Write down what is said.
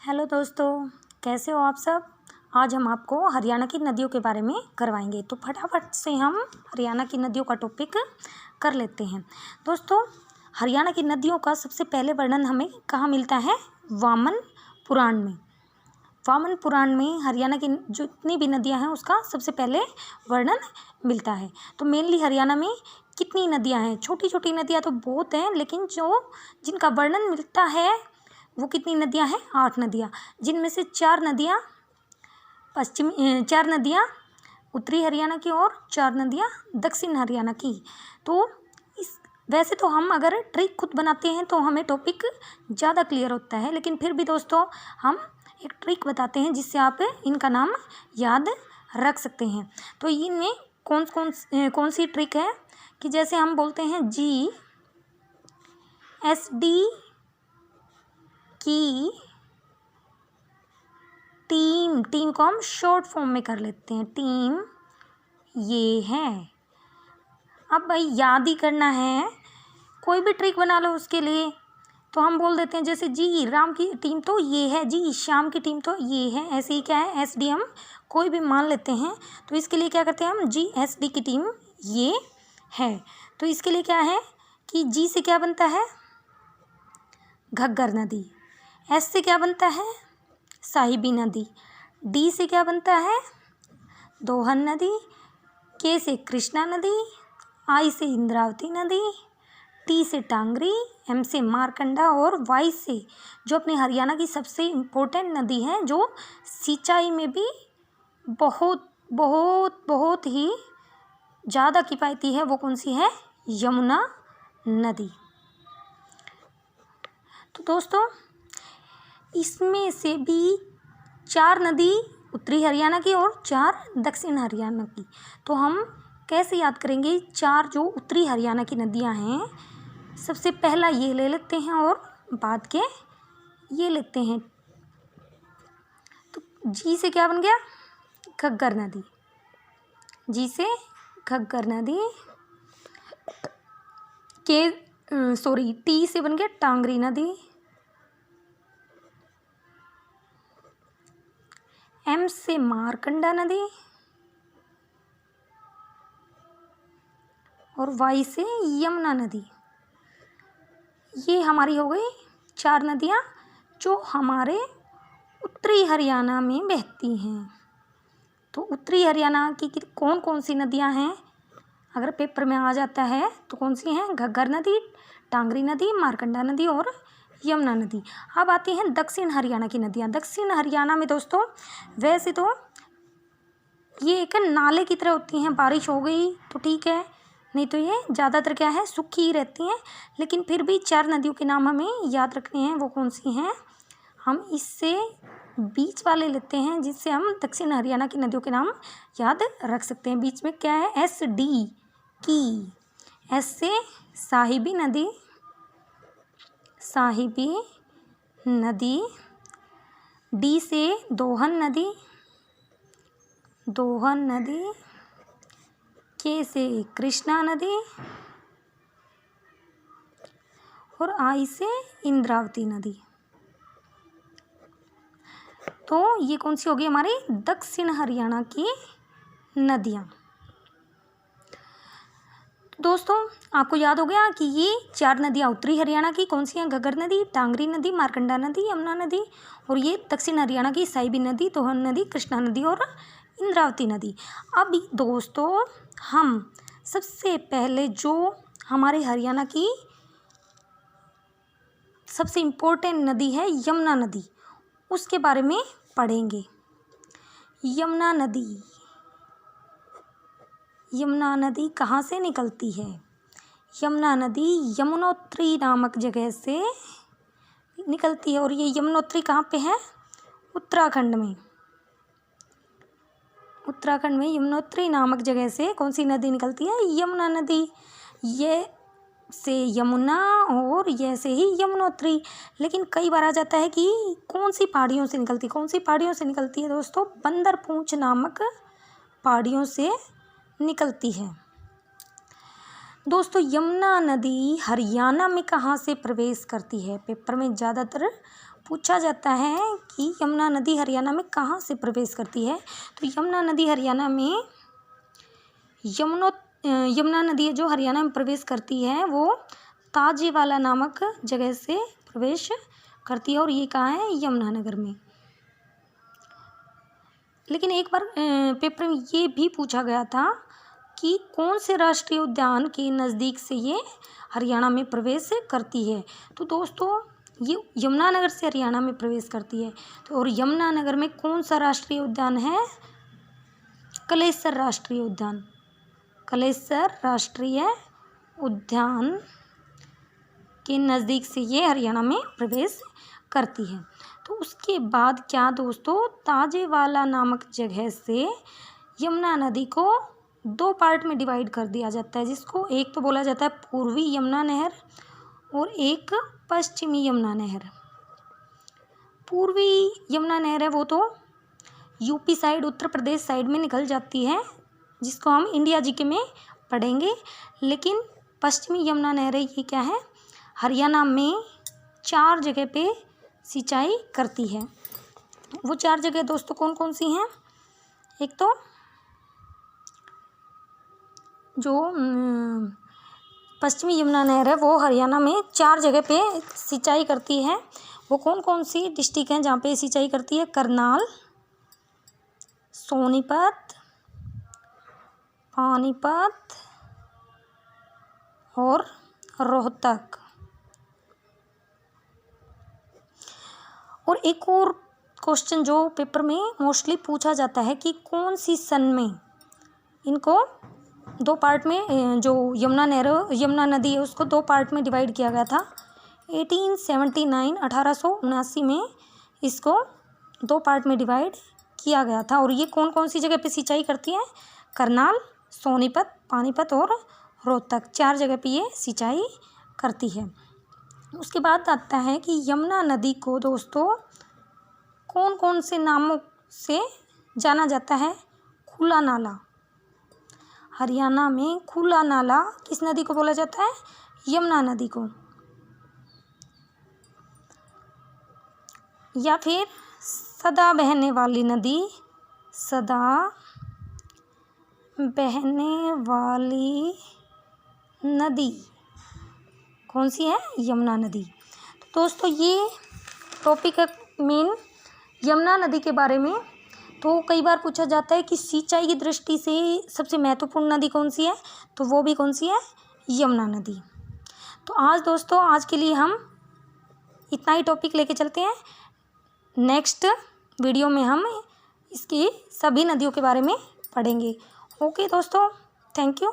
Hello दोस्तों, कैसे हो आप सब। आज हम आपको हरियाणा की नदियों के बारे में करवाएंगे। तो फटाफट से हम हरियाणा की नदियों का टॉपिक कर लेते हैं। दोस्तों, हरियाणा की नदियों का सबसे पहले वर्णन हमें कहाँ मिलता है? वामन पुराण में। वामन पुराण में हरियाणा की जितनी भी नदियाँ हैं उसका सबसे पहले वर्णन मिलता है। तो मेनली हरियाणा में कितनी नदियाँ हैं? छोटी छोटी नदियाँ तो बहुत हैं, लेकिन जिनका वर्णन मिलता है वो कितनी नदियाँ हैं? 8 नदियाँ, जिनमें से 4 नदियाँ उत्तरी हरियाणा की और 4 नदियाँ दक्षिण हरियाणा की। तो वैसे तो हम अगर ट्रिक खुद बनाते हैं तो हमें टॉपिक ज़्यादा क्लियर होता है, लेकिन फिर भी दोस्तों हम एक ट्रिक बताते हैं जिससे आप इनका नाम याद रख सकते हैं। तो इनमें कौन सी ट्रिक है कि जैसे हम बोलते हैं GSD की टीम को हम शॉर्ट फॉर्म में कर लेते हैं। टीम ये है। अब भाई याद ही करना है, कोई भी ट्रिक बना लो उसके लिए। तो हम बोल देते हैं जैसे जी राम की टीम तो ये है, जी श्याम की टीम तो ये है। ऐसे ही क्या है, SD हम कोई भी मान लेते हैं। तो इसके लिए क्या करते हैं हम, GSD की टीम ये है। तो इसके लिए क्या है कि G से क्या बनता है? घग्गर नदी। S से क्या बनता है? साहिबी नदी। D से क्या बनता है? दोहन नदी। K से कृष्णा नदी। I से इंद्रावती नदी। T से टांगरी। M से मारकंडा। और Y से जो अपने हरियाणा की सबसे इम्पोर्टेंट नदी है, जो सिंचाई में भी बहुत बहुत बहुत ही ज़्यादा किफ़ायती है, वो कौन सी है? यमुना नदी। तो दोस्तों, इसमें से भी 4 नदी उत्तरी हरियाणा की और 4 दक्षिण हरियाणा की। तो हम कैसे याद करेंगे 4 जो उत्तरी हरियाणा की नदियां हैं? सबसे पहला ये ले लेते हैं और बाद के ये लेते हैं। तो जी से क्या बन गया? घग्गर नदी। जी से घग्गर नदी। T से बन गया टांगरी नदी। M से मारकंडा नदी। और Y से यमुना नदी। ये हमारी हो गई 4 नदियाँ जो हमारे उत्तरी हरियाणा में बहती हैं। तो उत्तरी हरियाणा की कौन कौन सी नदियाँ हैं अगर पेपर में आ जाता है तो कौन सी हैं? घग्गर नदी, टांगरी नदी, मारकंडा नदी और यमुना नदी। अब आती हैं दक्षिण हरियाणा की नदियाँ। दक्षिण हरियाणा में दोस्तों वैसे तो ये एक नाले की तरह होती हैं। बारिश हो गई तो ठीक है, नहीं तो ये ज़्यादातर क्या है, सूखी ही रहती हैं। लेकिन फिर भी 4 नदियों के नाम हमें याद रखने हैं। वो कौन सी हैं? हम इससे बीच वाले लेते हैं जिससे हम दक्षिण हरियाणा की नदियों के नाम याद रख सकते हैं। बीच में क्या है? SD की। S से साहिबी नदी। साहिबी नदी। D से दोहन नदी। दोहन नदी। K से कृष्णा नदी। और I से इंद्रावती नदी। तो ये कौन सी होगी हमारी दक्षिण हरियाणा की नदियाँ। दोस्तों, आपको याद हो गया कि ये 4 नदियाँ उत्तरी हरियाणा की कौन सी हैं? घग्गर नदी, टांगरी नदी, मारकंडा नदी, यमुना नदी। और ये दक्षिण हरियाणा की साहिबी नदी, दोहन नदी, कृष्णा नदी और इंद्रावती नदी। अब दोस्तों, हम सबसे पहले जो हमारे हरियाणा की सबसे इम्पोर्टेंट नदी है यमुना नदी, उसके बारे में पढ़ेंगे। यमुना नदी। यमुना नदी कहाँ से निकलती है? यमुना नदी यमुनोत्री नामक जगह से निकलती है। और ये यमुनोत्री कहाँ पे है? उत्तराखंड में। उत्तराखंड में यमुनोत्री नामक जगह से कौन सी नदी निकलती है? यमुना नदी। ये से यमुना और ये से ही यमुनोत्री। लेकिन कई बार आ जाता है कि कौन सी पहाड़ियों से निकलती है? कौन सी पहाड़ियों से निकलती है दोस्तों? बंदर पूंछ नामक पहाड़ियों से निकलती है। दोस्तों, यमुना नदी हरियाणा में कहाँ से प्रवेश करती है? पेपर में ज़्यादातर पूछा जाता है कि यमुना नदी हरियाणा में कहाँ से प्रवेश करती है। तो यमुना नदी हरियाणा में यमुना नदी जो हरियाणा में प्रवेश करती है वो ताजेवाला नामक जगह से प्रवेश करती है और ये कहाँ है, यमुनानगर में। लेकिन एक बार पेपर में ये भी पूछा गया था कि कौन से राष्ट्रीय उद्यान के नज़दीक से ये हरियाणा में प्रवेश करती है। तो दोस्तों ये यमुनानगर से हरियाणा में प्रवेश करती है। तो और यमुनानगर में कौन सा राष्ट्रीय उद्यान है, कलेसर राष्ट्रीय उद्यान। कलेसर राष्ट्रीय उद्यान के नज़दीक से ये हरियाणा में प्रवेश करती है। तो उसके बाद क्या दोस्तों, ताजेवाला नामक जगह से यमुना नदी को 2 पार्ट में डिवाइड कर दिया जाता है, जिसको एक तो बोला जाता है पूर्वी यमुना नहर और एक पश्चिमी यमुना नहर। पूर्वी यमुना नहर है वो तो UP side, Uttar Pradesh side में निकल जाती है, जिसको हम इंडिया जीके में पढ़ेंगे। लेकिन पश्चिमी यमुना नहर ये क्या है, हरियाणा में 4 जगह पे सिंचाई करती है। वो 4 जगह दोस्तों कौन कौन सी हैं। एक तो जो पश्चिमी यमुना नहर है वो हरियाणा में 4 जगह पे सिंचाई करती है। वो कौन कौन सी डिस्ट्रिक्ट हैं जहाँ पे सिंचाई करती है, करनाल, सोनीपत, पानीपत और रोहतक। और एक और क्वेश्चन जो पेपर में मोस्टली पूछा जाता है कि कौन सी सन में इनको 2 पार्ट में, जो यमुना नदी है उसको 2 पार्ट में डिवाइड किया गया था। 1879 में इसको 2 पार्ट में डिवाइड किया गया था। और ये कौन कौन सी जगह पे सिंचाई करती है, करनाल, सोनीपत, पानीपत और रोहतक, 4 जगह पे ये सिंचाई करती है। उसके बाद आता है कि यमुना नदी को दोस्तों कौन कौन से नामों से जाना जाता है। खुला नाला, हरियाणा में खुला नाला किस नदी को बोला जाता है, यमुना नदी को। या फिर सदा बहने वाली नदी, सदा बहने वाली नदी कौन सी है, यमुना नदी। तो दोस्तों ये टॉपिक है मेन यमुना नदी के बारे में। तो कई बार पूछा जाता है कि सिंचाई की दृष्टि से सबसे महत्वपूर्ण नदी कौन सी है, तो वो भी कौन सी है, यमुना नदी। तो आज दोस्तों, आज के लिए हम इतना ही टॉपिक लेके चलते हैं। नेक्स्ट वीडियो में हम इसकी सभी नदियों के बारे में पढ़ेंगे। ओके दोस्तों, थैंक यू।